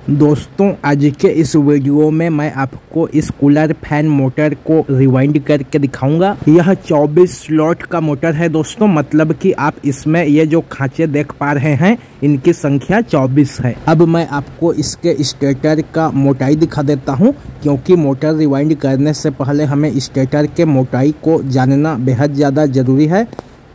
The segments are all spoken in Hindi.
दोस्तों आज के इस वीडियो में मैं आपको इस कूलर फैन मोटर को रिवाइंड करके दिखाऊंगा। यह 24 स्लॉट का मोटर है दोस्तों, मतलब कि आप इसमें ये जो खांचे देख पा रहे हैं इनकी संख्या 24 है। अब मैं आपको इसके स्टेटर का मोटाई दिखा देता हूं, क्योंकि मोटर रिवाइंड करने से पहले हमें स्टेटर के मोटाई को जानना बेहद ज़्यादा ज़रूरी है।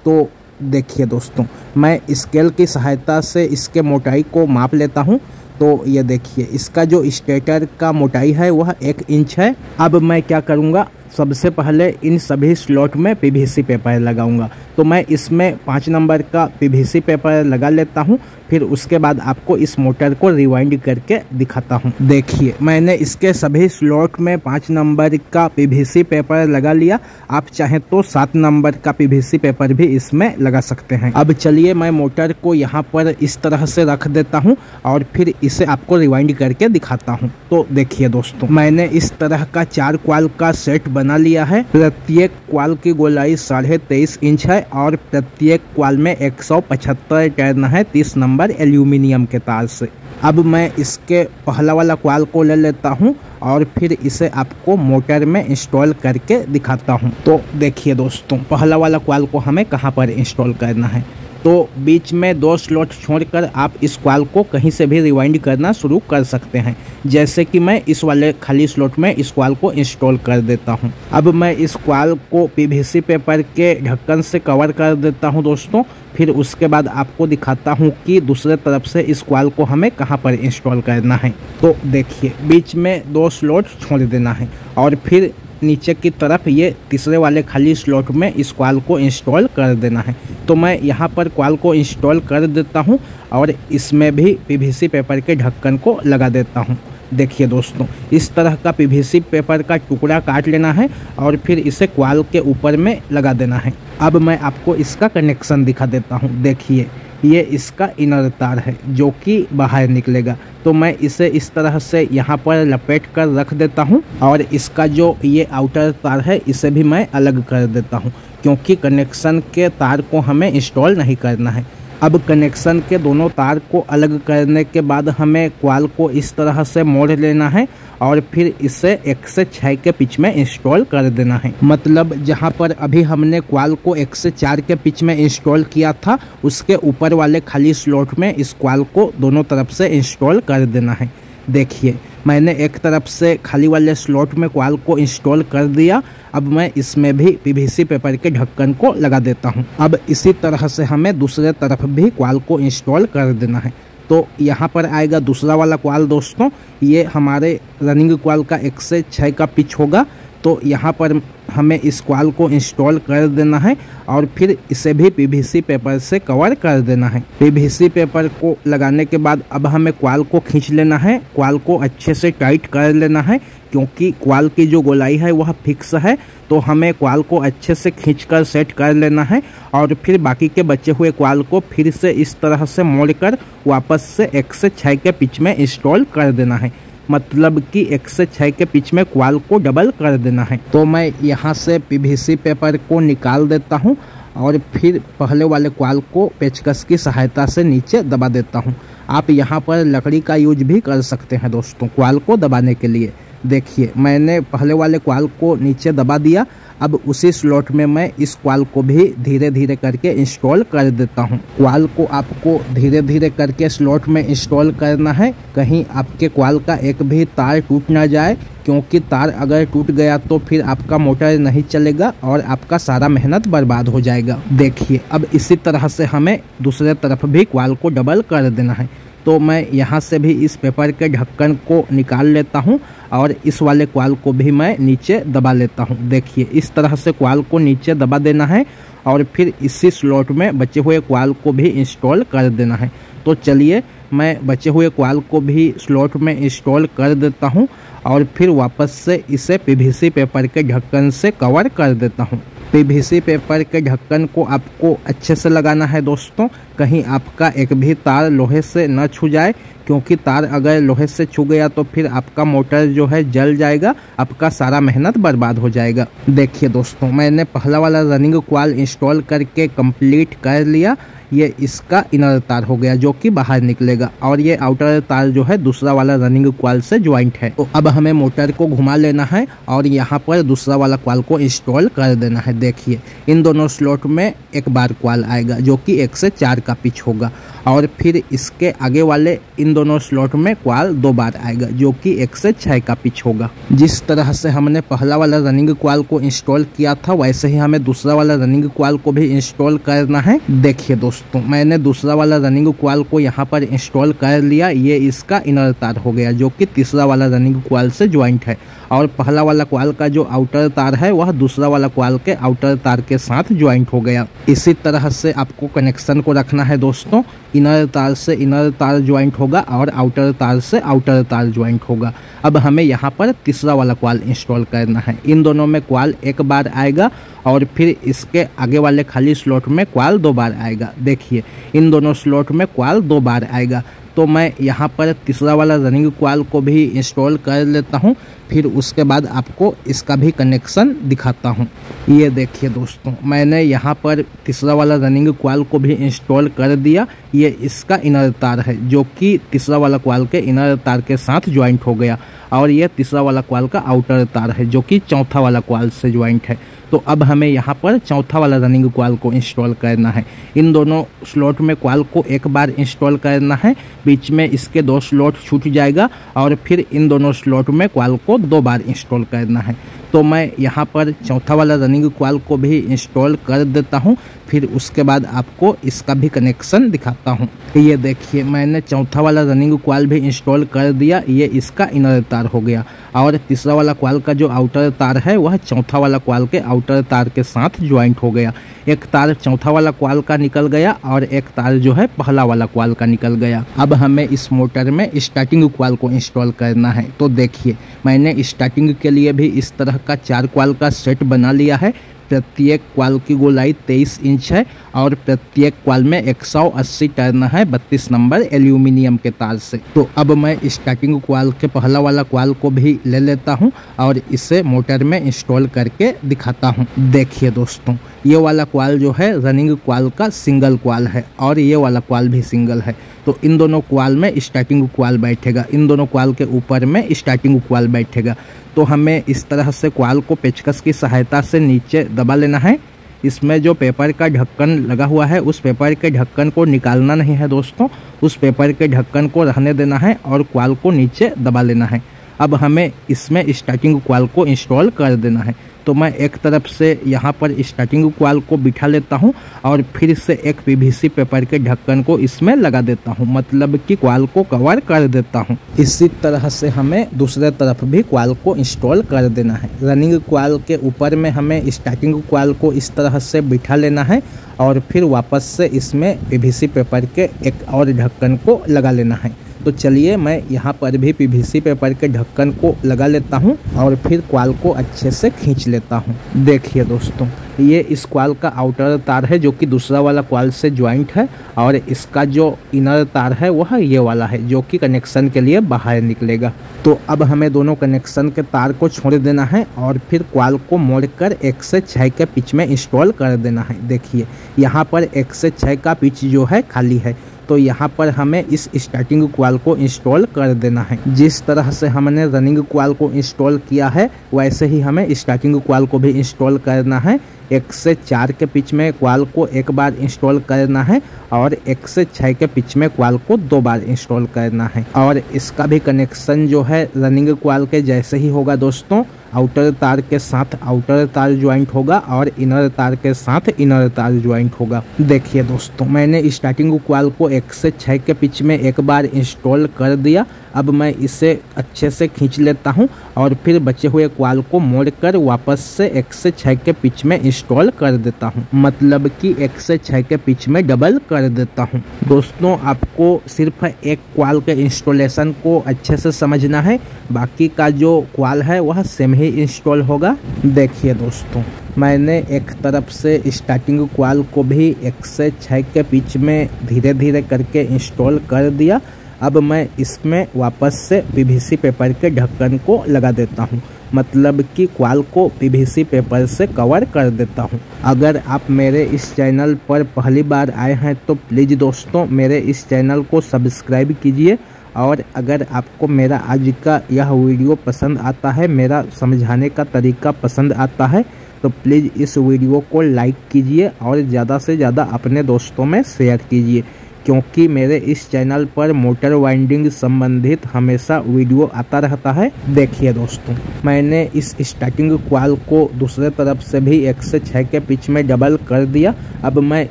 तो देखिए दोस्तों, मैं स्केल की सहायता से इसके मोटाई को माप लेता हूं। तो ये देखिए, इसका जो स्टेटर का मोटाई है वह 1 इंच है। अब मैं क्या करूँगा, सबसे पहले इन सभी स्लॉट में पीवीसी पेपर लगाऊंगा। तो मैं इसमें 5 नंबर का पीवीसी पेपर लगा लेता हूं, फिर उसके बाद आपको इस मोटर को रिवाइंड करके दिखाता हूं। देखिए, मैंने इसके सभी स्लॉट में 5 नंबर का पीवीसी पेपर लगा लिया। आप चाहें तो 7 नंबर का पीवीसी पेपर भी इसमें लगा सकते हैं। अब चलिए मैं मोटर को यहाँ पर इस तरह से रख देता हूँ और फिर इसे आपको रिवाइंड करके दिखाता हूँ। तो देखिए दोस्तों, मैंने इस तरह का 4 क्वाल का सेट बना लिया है। प्रत्येक क्वाल की गोलाई 23.5 इंच है और प्रत्येक क्वाल में 175 टर्न है 30 नंबर एल्यूमिनियम के तार से। अब मैं इसके पहला वाला क्वाल को ले लेता हूं और फिर इसे आपको मोटर में इंस्टॉल करके दिखाता हूं। तो देखिए दोस्तों, पहला वाला क्वाल को हमें कहां पर इंस्टॉल करना है। तो बीच में 2 स्लॉट छोड़कर आप इस क्वाल को कहीं से भी रिवाइंड करना शुरू कर सकते हैं। जैसे कि मैं इस वाले खाली स्लॉट में इस क्वाल को इंस्टॉल कर देता हूं। अब मैं इस क्वाल को पीवीसी पेपर के ढक्कन से कवर कर देता हूं दोस्तों। फिर उसके बाद आपको दिखाता हूं कि दूसरे तरफ से इस क्वाल को हमें कहां पर इंस्टॉल करना है। तो देखिए, बीच में 2 स्लॉट छोड़ देना है और फिर नीचे की तरफ ये तीसरे वाले खाली स्लॉट में इस क्वाल को इंस्टॉल कर देना है। तो मैं यहाँ पर क्वाल को इंस्टॉल कर देता हूँ और इसमें भी पीवीसी पेपर के ढक्कन को लगा देता हूँ। देखिए दोस्तों, इस तरह का पीवीसी पेपर का टुकड़ा काट लेना है और फिर इसे क्वाल के ऊपर में लगा देना है। अब मैं आपको इसका कनेक्शन दिखा देता हूँ। देखिए, ये इसका इनर तार है जो कि बाहर निकलेगा। तो मैं इसे इस तरह से यहाँ पर लपेट कर रख देता हूँ और इसका जो ये आउटर तार है इसे भी मैं अलग कर देता हूँ, क्योंकि कनेक्शन के तार को हमें इंस्टॉल नहीं करना है। अब कनेक्शन के दोनों तार को अलग करने के बाद हमें क्वाल को इस तरह से मोड़ लेना है और फिर इसे 1 से 6 के पिच में इंस्टॉल कर देना है। मतलब जहां पर अभी हमने क्वाल को 1 से 4 के पिच में इंस्टॉल किया था, उसके ऊपर वाले खाली स्लॉट में इस क्वाल को दोनों तरफ से इंस्टॉल कर देना है। देखिए, मैंने एक तरफ से खाली वाले स्लॉट में क्वाल को इंस्टॉल कर दिया। अब मैं इसमें भी पीवीसी पेपर के ढक्कन को लगा देता हूं। अब इसी तरह से हमें दूसरे तरफ भी क्वाल को इंस्टॉल कर देना है। तो यहाँ पर आएगा दूसरा वाला क्वाल दोस्तों। ये हमारे रनिंग क्वाल का 1 से 6 का पिच होगा। तो यहाँ पर हमें इस क्वाल को इंस्टॉल कर देना है और फिर इसे भी पीवीसी पेपर से कवर कर देना है। पीवीसी पेपर को लगाने के बाद अब हमें क्वाल को खींच लेना है। क्वाल को अच्छे से टाइट कर लेना है, क्योंकि क्वाल की जो गोलाई है वह फिक्स है। तो हमें क्वाल को अच्छे से खींचकर सेट कर लेना है और फिर बाकी के बचे हुए क्वाल को फिर से इस तरह से मोड़कर वापस से 1 से 6 के पिच में इंस्टॉल कर देना है। मतलब कि 1 से 6 के पिच में क्वाल को डबल कर देना है। तो मैं यहाँ से पीवीसी पेपर को निकाल देता हूँ और फिर पहले वाले क्वाल को पेचकस की सहायता से नीचे दबा देता हूँ। आप यहाँ पर लकड़ी का यूज भी कर सकते हैं दोस्तों क्वाल को दबाने के लिए। देखिए, मैंने पहले वाले क्वाल को नीचे दबा दिया। अब उसी स्लॉट में मैं इस क्वाल को भी धीरे धीरे करके इंस्टॉल कर देता हूं। क्वाल को आपको धीरे धीरे करके स्लॉट में इंस्टॉल करना है, कहीं आपके क्वाल का एक भी तार टूट ना जाए, क्योंकि तार अगर टूट गया तो फिर आपका मोटर नहीं चलेगा और आपका सारा मेहनत बर्बाद हो जाएगा। देखिए, अब इसी तरह से हमें दूसरे तरफ भी क्वाल को डबल कर देना है। तो मैं यहाँ से भी इस पेपर के ढक्कन को निकाल लेता हूँ और इस वाले क्वाल को भी मैं नीचे दबा लेता हूँ। देखिए, इस तरह से क्वाल को नीचे दबा देना है और फिर इसी स्लॉट में बचे हुए क्वाल को भी इंस्टॉल कर देना है। तो चलिए, मैं बचे हुए क्वाल को भी स्लॉट में इंस्टॉल कर देता हूँ और फिर वापस से इसे पीवीसी पेपर के ढक्कन से कवर कर देता हूँ। पीवीसी पेपर के ढक्कन को आपको अच्छे से लगाना है दोस्तों, कहीं आपका एक भी तार लोहे से न छू जाए, क्योंकि तार अगर लोहे से छू गया तो फिर आपका मोटर जो है जल जाएगा, आपका सारा मेहनत बर्बाद हो जाएगा। देखिए दोस्तों, मैंने पहला वाला रनिंग क्वाल इंस्टॉल करके कंप्लीट कर लिया। ये इसका इनर तार हो गया जो कि बाहर निकलेगा, और ये आउटर तार जो है दूसरा वाला रनिंग कॉइल से ज्वाइंट है। तो अब हमें मोटर को घुमा लेना है और यहाँ पर दूसरा वाला कॉइल को इंस्टॉल कर देना है। देखिए इन दोनों स्लॉट में एक बार कॉइल आएगा जो कि 1 से 4 का पिच होगा, और फिर इसके आगे वाले इन दोनों स्लॉट में कॉइल 2 बार आएगा जो कि 1 से 6 का पिच होगा। जिस तरह से हमने पहला वाला रनिंग कॉइल को इंस्टॉल किया था वैसे ही हमें दूसरा वाला रनिंग कॉइल को भी इंस्टॉल करना है। देखिए दोस्तों, मैंने दूसरा वाला रनिंग कॉइल को यहाँ पर इंस्टॉल कर लिया। ये इसका इनर तार हो गया जो कि तीसरा वाला रनिंग कॉइल से ज्वाइंट है, और पहला वाला कॉइल का जो आउटर तार है वह दूसरा वाला कॉइल के आउटर तार के साथ ज्वाइंट हो गया। इसी तरह से आपको कनेक्शन को रखना है दोस्तों। इनर तार से इनर तार ज्वाइंट होगा और आउटर तार से आउटर तार ज्वाइंट होगा। अब हमें यहाँ पर तीसरा वाला कॉइल इंस्टॉल करना है। इन दोनों में कॉइल 1 बार आएगा और फिर इसके आगे वाले खाली स्लॉट में कॉइल 2 बार आएगा। देखिए इन दोनों स्लॉट में कॉइल 2 बार आएगा। तो मैं यहाँ पर तीसरा वाला रनिंग कॉइल को भी इंस्टॉल कर लेता हूँ, फिर उसके बाद आपको इसका भी कनेक्शन दिखाता हूँ। ये देखिए दोस्तों, मैंने यहाँ पर तीसरा वाला रनिंग कॉइल को भी इंस्टॉल कर दिया। ये इसका इनर तार है जो कि तीसरा वाला कॉइल के इनर तार के साथ ज्वाइंट हो गया, और ये तीसरा वाला कॉइल का आउटर तार है जो कि चौथा वाला कॉइल से ज्वाइंट है। तो अब हमें यहाँ पर चौथा वाला रनिंग कॉइल को इंस्टॉल करना है। इन दोनों स्लॉट में कॉइल को 1 बार इंस्टॉल करना है, बीच में इसके 2 स्लॉट छूट जाएगा, और फिर इन दोनों स्लॉट में कॉइल को 2 बार इंस्टॉल करना है। तो मैं यहाँ पर चौथा वाला रनिंग कॉइल को भी इंस्टॉल कर देता हूँ, फिर उसके बाद आपको इसका भी कनेक्शन दिखाता हूँ। ये देखिए मैंने चौथा वाला रनिंग कॉइल भी इंस्टॉल कर दिया। ये इसका इनर तार हो गया, और तीसरा वाला कॉइल का जो आउटर तार है वह चौथा वाला कॉइल के आउटर तार के साथ ज्वाइंट हो गया। एक तार चौथा वाला कॉइल का निकल गया और एक तार जो है पहला वाला कॉइल का निकल गया। अब हमें इस मोटर में स्टार्टिंग कॉइल को इंस्टॉल करना है। तो देखिए मैंने स्टार्टिंग के लिए भी इस तरह का 4 कॉइल का सेट बना लिया है। प्रत्येक कॉइल की गोलाई 23 इंच है और प्रत्येक कॉइल में 180 टर्न है 32 नंबर एल्यूमिनियम के तार से। तो अब मैं स्टार्टिंग कॉइल के पहला वाला कॉइल को भी ले लेता हूं और इसे मोटर में इंस्टॉल करके दिखाता हूं। देखिए दोस्तों, ये वाला कॉइल जो है रनिंग कॉइल का सिंगल कॉइल है और ये वाला कॉइल भी सिंगल है। तो इन दोनों कॉइल में स्टार्टिंग कॉइल बैठेगा, इन दोनों कॉइल के ऊपर में स्टार्टिंग कॉइल बैठेगा। तो हमें इस तरह से कॉइल को पेचकस की सहायता से नीचे दबा लेना है। इसमें जो पेपर का ढक्कन लगा हुआ है उस पेपर के ढक्कन को निकालना नहीं है दोस्तों, उस पेपर के ढक्कन को रहने देना है और कॉइल को नीचे दबा लेना है। अब हमें इसमें स्टार्टिंग कॉइल को इंस्टॉल कर देना है। तो मैं एक तरफ से यहाँ पर स्टार्टिंग कॉइल को बिठा लेता हूँ और फिर से एक पीवीसी पेपर के ढक्कन को इसमें लगा देता हूँ, मतलब कि कॉइल को कवर कर देता हूँ। इसी तरह से हमें दूसरे तरफ भी कॉइल को इंस्टॉल कर देना है। रनिंग कॉइल के ऊपर में हमें स्टार्टिंग कॉइल को इस तरह से बिठा लेना है और फिर वापस से इसमें पीवीसी पेपर के एक और ढक्कन को लगा लेना है। तो चलिए मैं यहाँ पर भी पीवीसी पेपर के ढक्कन को लगा लेता हूँ और फिर कॉइल को अच्छे से खींच लेता हूँ। देखिए दोस्तों, ये इस कॉइल का आउटर तार है जो कि दूसरा वाला कॉइल से ज्वाइंट है और इसका जो इनर तार है वह ये वाला है जो कि कनेक्शन के लिए बाहर निकलेगा। तो अब हमें दोनों कनेक्शन के तार को छोड़ देना है और फिर कॉइल को मोड़कर 1 से 6 के पिच में इंस्टॉल कर देना है। देखिए यहाँ पर 1 से 6 का पिच जो है खाली है, तो यहाँ पर हमें इस स्टार्टिंग कॉइल को इंस्टॉल कर देना है। जिस तरह से हमने रनिंग कॉइल को इंस्टॉल किया है वैसे ही हमें स्टार्टिंग कॉइल को भी इंस्टॉल करना है। 1 से 4 के पिच में कॉइल को 1 बार इंस्टॉल करना है और 1 से 6 के पिच में कॉइल को 2 बार इंस्टॉल करना है। और इसका भी कनेक्शन जो है रनिंग कॉइल के जैसे ही होगा दोस्तों। आउटर तार के साथ आउटर तार ज्वाइंट होगा और इनर तार के साथ इनर तार ज्वाइंट होगा। देखिए दोस्तों, मैंने स्टार्टिंग कॉइल को 1 से 6 के पिच में 1 बार इंस्टॉल कर दिया। अब मैं इसे अच्छे से खींच लेता हूं और फिर बचे हुए कॉइल को मोड़कर वापस से 1 से 6 के पिच में इंस्टॉल कर देता हूं, मतलब कि 1 से 6 के पिच में डबल कर देता हूं। दोस्तों, आपको सिर्फ एक कॉइल के इंस्टॉलेशन को अच्छे से समझना है, बाकी का जो कॉइल है वह सेम ही इंस्टॉल होगा। देखिए दोस्तों, मैंने एक तरफ से स्टार्टिंग कॉइल को भी 1 से 6 के पिच में धीरे धीरे करके इंस्टॉल कर दिया। अब मैं इसमें वापस से पीवीसी पेपर के ढक्कन को लगा देता हूं। मतलब कि क्वाल को पीवीसी पेपर से कवर कर देता हूँ। अगर आप मेरे इस चैनल पर पहली बार आए हैं तो प्लीज़ दोस्तों मेरे इस चैनल को सब्सक्राइब कीजिए। और अगर आपको मेरा आज का यह वीडियो पसंद आता है, मेरा समझाने का तरीका पसंद आता है, तो प्लीज़ इस वीडियो को लाइक कीजिए और ज़्यादा से ज़्यादा अपने दोस्तों में शेयर कीजिए, क्योंकि मेरे इस चैनल पर मोटर वाइंडिंग संबंधित हमेशा वीडियो आता रहता है। देखिए दोस्तों, मैंने इस स्टार्टिंग क्वाल को दूसरे तरफ से भी 1 से 6 के पिच में डबल कर दिया। अब मैं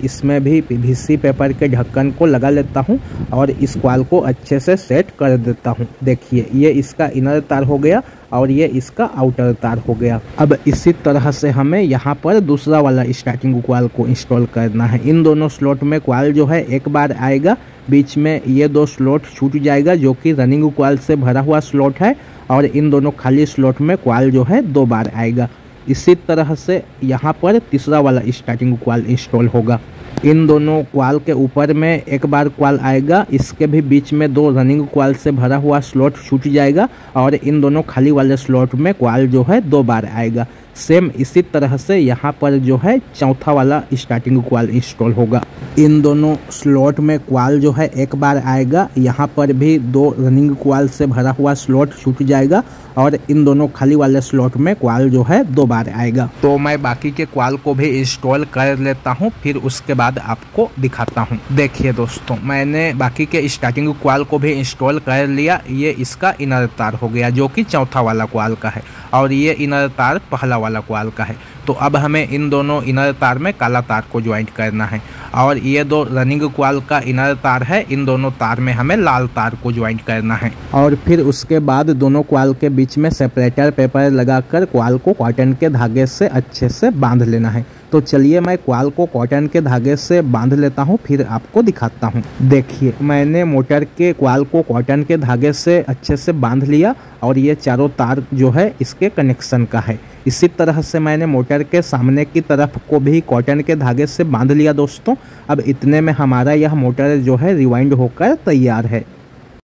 इसमें भी पीवीसी पेपर के ढक्कन को लगा लेता हूं और इस क्वाल को अच्छे से सेट कर देता हूं। देखिए, ये इसका इनर तार हो गया और ये इसका आउटर तार हो गया। अब इसी तरह से हमें यहाँ पर दूसरा वाला स्टार्टिंग क्वाल को इंस्टॉल करना है। इन दोनों स्लॉट में क्वाल जो है एक बार आएगा, बीच में ये 2 स्लॉट छूट जाएगा जो कि रनिंग क्वाल से भरा हुआ स्लॉट है, और इन दोनों खाली स्लॉट में क्वाल जो है 2 बार आएगा। इसी तरह से यहाँ पर तीसरा वाला स्टार्टिंग क्वाल इंस्टॉल होगा। इन दोनों क्वाल के ऊपर में एक बार क्वाल आएगा, इसके भी बीच में 2 रनिंग क्वाल से भरा हुआ स्लॉट छूट जाएगा, और इन दोनों खाली वाले स्लॉट में क्वाल जो है 2 बार आएगा। सेम इसी तरह से यहाँ पर जो है चौथा वाला स्टार्टिंग क्वाल इंस्टॉल होगा। इन दोनों स्लॉट में क्वाल जो है एक बार आएगा, यहाँ पर भी 2 रनिंग क्वाल से भरा हुआ स्लॉट छूट जाएगा, और इन दोनों खाली वाले स्लॉट में क्वाल जो है 2 बार आएगा। तो मैं बाकी के क्वाल को भी इंस्टॉल कर लेता हूँ, फिर उसके बाद आपको दिखाता हूँ। देखिए दोस्तों, मैंने बाकी के स्टार्टिंग क्वाल को भी इंस्टॉल कर लिया। ये इसका इनर तार हो गया जो कि चौथा वाला क्वाल का है, और ये इनर तार पहला वाला क्वाल का है। तो अब हमें इन दोनों इनर तार में काला तार को ज्वाइंट करना है, और ये 2 रनिंग क्वाल का इनर तार है, इन दोनों तार में हमें लाल तार को ज्वाइंट करना है। और फिर उसके बाद दोनों क्वाल के बीच में सेपरेटर पेपर लगाकर क्वाल को कॉटन के धागे से अच्छे से बांध लेना है। तो चलिए मैं क्वाल को कॉटन के धागे से बांध लेता हूँ, फिर आपको दिखाता हूँ। देखिए, मैंने मोटर के क्वाल को कॉटन के धागे से अच्छे से बांध लिया, और ये चारों तार जो है इसके कनेक्शन का है। इसी तरह से मैंने मोटर के सामने की तरफ को भी कॉटन के धागे से बांध लिया दोस्तों। अब इतने में हमारा यह मोटर जो है रिवाइंड होकर तैयार है।